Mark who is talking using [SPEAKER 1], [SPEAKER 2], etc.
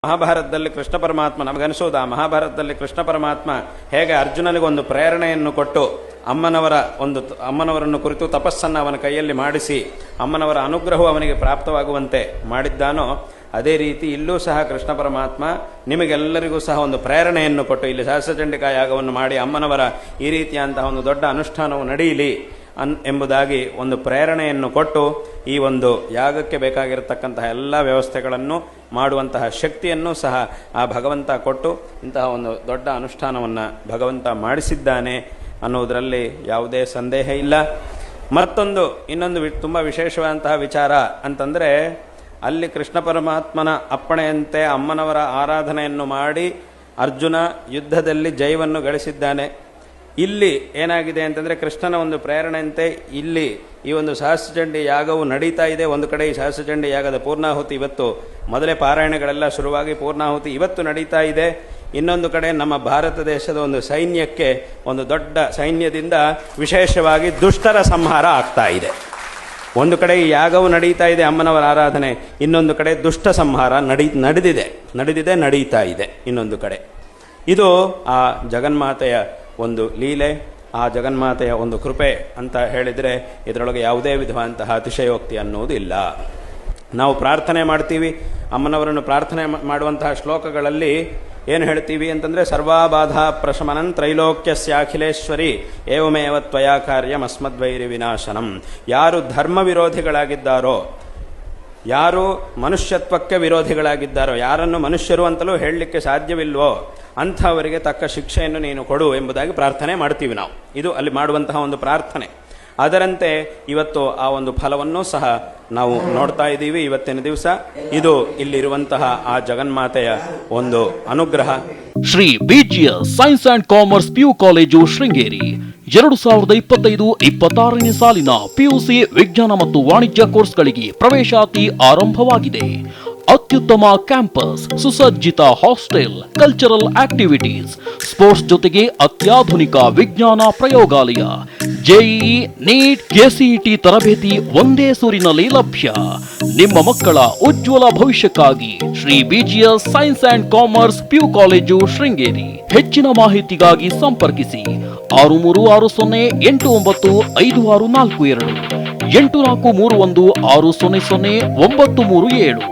[SPEAKER 1] ಮಹಾಭಾರತದಲ್ಲಿ ಕೃಷ್ಣ ಪರಮಾತ್ಮ ನಮಗನಿಸೋದ ಮಹಾಭಾರತದಲ್ಲಿ ಕೃಷ್ಣ ಪರಮಾತ್ಮ ಹೇಗೆ ಅರ್ಜುನನಿಗೊಂದು ಪ್ರೇರಣೆಯನ್ನು ಕೊಟ್ಟು ಅಮ್ಮನವರನ್ನು ಕುರಿತು ತಪಸ್ಸನ್ನು ಅವನ ಕೈಯಲ್ಲಿ ಮಾಡಿಸಿ ಅಮ್ಮನವರ ಅನುಗ್ರಹವು ಅವನಿಗೆ ಪ್ರಾಪ್ತವಾಗುವಂತೆ ಮಾಡಿದ್ದಾನೋ ಅದೇ ರೀತಿ ಇಲ್ಲೂ ಸಹ ಕೃಷ್ಣ ಪರಮಾತ್ಮ ನಿಮಗೆಲ್ಲರಿಗೂ ಸಹ ಒಂದು ಪ್ರೇರಣೆಯನ್ನು ಕೊಟ್ಟು ಇಲ್ಲಿ ಸಹಸ್ರಚಂಡಿಕಾ ಯಾಗವನ್ನು ಮಾಡಿ ಅಮ್ಮನವರ ಈ ರೀತಿಯಂತಹ ಒಂದು ದೊಡ್ಡ ಅನುಷ್ಠಾನವು ನಡೆಯಲಿ ಎಂಬುದಾಗಿ ಒಂದು ಪ್ರೇರಣೆಯನ್ನು ಕೊಟ್ಟು ಈ ಒಂದು ಯಾಗಕ್ಕೆ ಬೇಕಾಗಿರತಕ್ಕಂತಹ ಎಲ್ಲ ವ್ಯವಸ್ಥೆಗಳನ್ನು ಮಾಡುವಂತಹ ಶಕ್ತಿಯನ್ನು ಸಹ ಆ ಭಗವಂತ ಕೊಟ್ಟು ಇಂತಹ ಒಂದು ದೊಡ್ಡ ಅನುಷ್ಠಾನವನ್ನು ಭಗವಂತ ಮಾಡಿಸಿದ್ದಾನೆ ಅನ್ನೋದರಲ್ಲಿ ಯಾವುದೇ ಸಂದೇಹ ಇಲ್ಲ. ಇನ್ನೊಂದು ತುಂಬ ವಿಶೇಷವಾದಂತಹ ವಿಚಾರ ಅಂತಂದರೆ, ಅಲ್ಲಿ ಕೃಷ್ಣ ಪರಮಾತ್ಮನ ಅಪ್ಪಣೆಯಂತೆ ಅಮ್ಮನವರ ಆರಾಧನೆಯನ್ನು ಮಾಡಿ ಅರ್ಜುನ ಯುದ್ಧದಲ್ಲಿ ಜಯವನ್ನು ಗಳಿಸಿದ್ದಾನೆ. ಇಲ್ಲಿ ಏನಾಗಿದೆ ಅಂತಂದರೆ, ಕೃಷ್ಣನ ಒಂದು ಪ್ರೇರಣೆಯಂತೆ ಇಲ್ಲಿ ಈ ಒಂದು ಸಹಸ್ರಚಂಡಿ ಯಾಗವು ನಡೀತಾ ಇದೆ. ಒಂದು ಕಡೆ ಈ ಸಹಸ್ರಚಂಡಿ ಯಾಗದ ಪೂರ್ಣಾಹುತಿ ಇವತ್ತು ಮೊದಲೇ ಪಾರಾಯಣಗಳೆಲ್ಲ ಶುರುವಾಗಿ ಪೂರ್ಣಾಹುತಿ ಇವತ್ತು ನಡೀತಾ ಇದೆ. ಇನ್ನೊಂದು ಕಡೆ ನಮ್ಮ ಭಾರತ ದೇಶದ ಒಂದು ಸೈನ್ಯಕ್ಕೆ ಒಂದು ದೊಡ್ಡ ಸೈನ್ಯದಿಂದ ವಿಶೇಷವಾಗಿ ದುಷ್ಟರ ಸಂಹಾರ ಆಗ್ತಾ ಇದೆ. ಒಂದು ಕಡೆ ಈ ಯಾಗವು ನಡೀತಾ ಇದೆ, ಅಮ್ಮನವರ ಆರಾಧನೆ. ಇನ್ನೊಂದು ಕಡೆ ದುಷ್ಟ ಸಂಹಾರ ನಡೀತಾ ಇದೆ ಇನ್ನೊಂದು ಕಡೆ. ಇದು ಆ ಜಗನ್ಮಾತೆಯ ಒಂದು ಲೀಲೆ, ಆ ಜಗನ್ಮಾತೆಯ ಒಂದು ಕೃಪೆ ಅಂತ ಹೇಳಿದರೆ ಇದರೊಳಗೆ ಯಾವುದೇ ವಿಧವಾದಂತಹ ಅತಿಶಯೋಕ್ತಿ ಅನ್ನೋದು ಇಲ್ಲ. ನಾವು ಪ್ರಾರ್ಥನೆ ಮಾಡ್ತೀವಿ, ಅಮ್ಮನವರನ್ನು ಪ್ರಾರ್ಥನೆ ಮಾಡುವಂತಹ ಶ್ಲೋಕಗಳಲ್ಲಿ ಏನು ಹೇಳ್ತೀವಿ ಅಂತಂದರೆ, ಸರ್ವಾಬಾಧಾ ಪ್ರಶಮನಂ ತ್ರೈಲೋಕ್ಯಸ್ಯಾಖಿಲೇಶ್ವರಿ ಏವಮೇವ ತ್ವಯಾ ಕಾರ್ಯಂ ಅಸ್ಮದ್ವೈರಿ ವಿನಾಶನಂ. ಯಾರು ಧರ್ಮ ವಿರೋಧಿಗಳಾಗಿದ್ದಾರೋ, ಯಾರು ಮನುಷ್ಯತ್ವಕ್ಕೆ ವಿರೋಧಿಗಳಾಗಿದ್ದಾರೋ, ಯಾರನ್ನು ಮನುಷ್ಯರು ಅಂತಲೂ ಹೇಳಲಿಕ್ಕೆ ಸಾಧ್ಯವಿಲ್ವೋ ಅಂಥವರಿಗೆ ತಕ್ಕ ಶಿಕ್ಷೆಯನ್ನು ನೀನು ಕೊಡು ಎಂಬುದಾಗಿ ಪ್ರಾರ್ಥನೆ ಮಾಡ್ತೀವಿ ನಾವು. ಇದು ಅಲ್ಲಿ ಮಾಡುವಂತಹ ಒಂದು ಪ್ರಾರ್ಥನೆ. ಅದರಂತೆ ಇವತ್ತು ಆ ಒಂದು ಫಲವನ್ನು ಸಹ ನಾವು ನೋಡ್ತಾ ಇದ್ದೀವಿ. ಇವತ್ತಿನ ದಿವಸ ಇದು ಇಲ್ಲಿರುವಂತಹ ಆ ಜಗನ್ಮಾತೆಯ ಒಂದು ಅನುಗ್ರಹ.
[SPEAKER 2] Shri BGS science and commerce PU college Sringeri 2025-26ನೇ ಸಾಲಿನ ಪಿಯುಸಿ ವಿಜ್ಞಾನ ಮತ್ತು ವಾಣಿಜ್ಯ ಕೋರ್ಸ್ಗಳಿಗೆ ಪ್ರವೇಶಾತಿ ಆರಂಭವಾಗಿದೆ. ಅತ್ಯುತ್ತಮ ಕ್ಯಾಂಪಸ್, ಸುಸಜ್ಜಿತ ಹಾಸ್ಟೆಲ್, ಕಲ್ಚರಲ್ ಆಕ್ಟಿವಿಟೀಸ್, ಸ್ಪೋರ್ಟ್ಸ್ ಜೊತೆಗೆ ಅತ್ಯಾಧುನಿಕ ವಿಜ್ಞಾನ ಪ್ರಯೋಗಾಲಯ, ಜೆಇಇ, ನೀಟ್, ಕೆಸಿಇಟಿ ತರಬೇತಿ ಒಂದೇ ಸೂರಿನಲ್ಲಿ ಲಭ್ಯ. ನಿಮ್ಮ ಮಕ್ಕಳ ಉಜ್ವಲ ಭವಿಷ್ಯಕ್ಕಾಗಿ Shri BGS science and commerce PU college Sringeri. ಹೆಚ್ಚಿನ ಮಾಹಿತಿಗಾಗಿ ಸಂಪರ್ಕಿಸಿ 6360895642 8431600937.